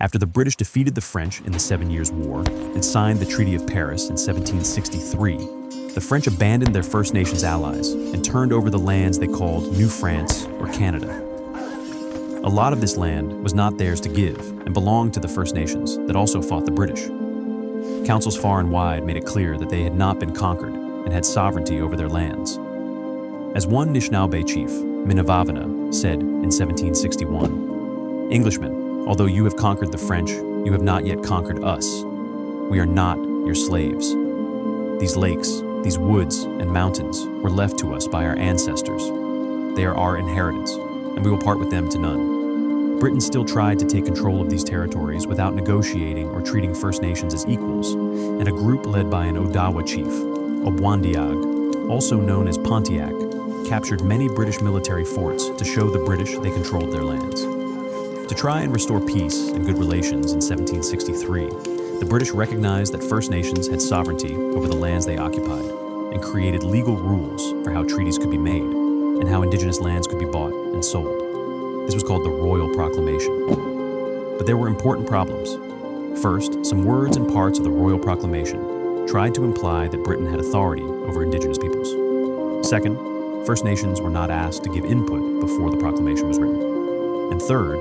After the British defeated the French in the Seven Years' War and signed the Treaty of Paris in 1763, the French abandoned their First Nations allies and turned over the lands they called New France or Canada. A lot of this land was not theirs to give and belonged to the First Nations that also fought the British. Councils far and wide made it clear that they had not been conquered and had sovereignty over their lands. As one Anishinaabe chief, Minavavana, said in 1761, "Englishmen, although you have conquered the French, you have not yet conquered us. We are not your slaves. These lakes, these woods and mountains were left to us by our ancestors. They are our inheritance, and we will part with them to none." Britain still tried to take control of these territories without negotiating or treating First Nations as equals, and a group led by an Odawa chief, Obwandiag, also known as Pontiac, captured many British military forts to show the British they controlled their lands. To try and restore peace and good relations in 1763, the British recognized that First Nations had sovereignty over the lands they occupied and created legal rules for how treaties could be made and how indigenous lands could be bought and sold. This was called the Royal Proclamation. But there were important problems. First, some words and parts of the Royal Proclamation tried to imply that Britain had authority over indigenous peoples. Second, First Nations were not asked to give input before the proclamation was written. And third,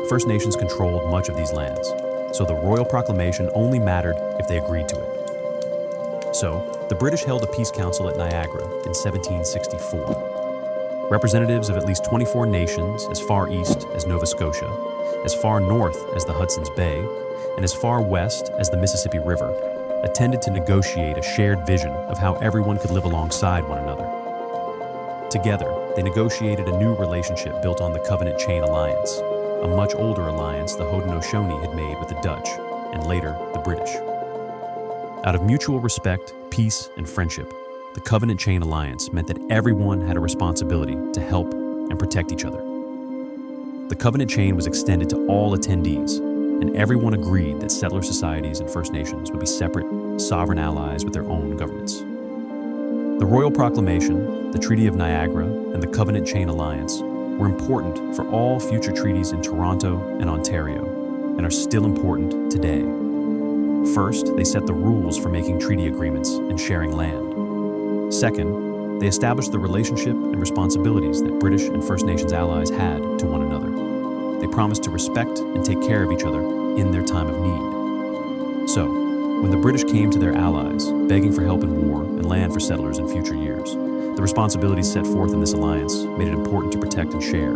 First Nations controlled much of these lands, so the Royal Proclamation only mattered if they agreed to it. So, the British held a peace council at Niagara in 1764. Representatives of at least 24 nations as far east as Nova Scotia, as far north as the Hudson's Bay, and as far west as the Mississippi River, attended to negotiate a shared vision of how everyone could live alongside one another. Together, they negotiated a new relationship built on the Covenant Chain Alliance, a much older alliance the Haudenosaunee had made with the Dutch, and later the British. Out of mutual respect, peace, and friendship, the Covenant Chain Alliance meant that everyone had a responsibility to help and protect each other. The Covenant Chain was extended to all attendees, and everyone agreed that settler societies and First Nations would be separate, sovereign allies with their own governments. The Royal Proclamation, the Treaty of Niagara, and the Covenant Chain Alliance were important for all future treaties in Toronto and Ontario, and are still important today. First, they set the rules for making treaty agreements and sharing land. Second, they established the relationship and responsibilities that British and First Nations allies had to one another. They promised to respect and take care of each other in their time of need. So, when the British came to their allies, begging for help in war and land for settlers in future years, the responsibilities set forth in this alliance made it important to protect and share.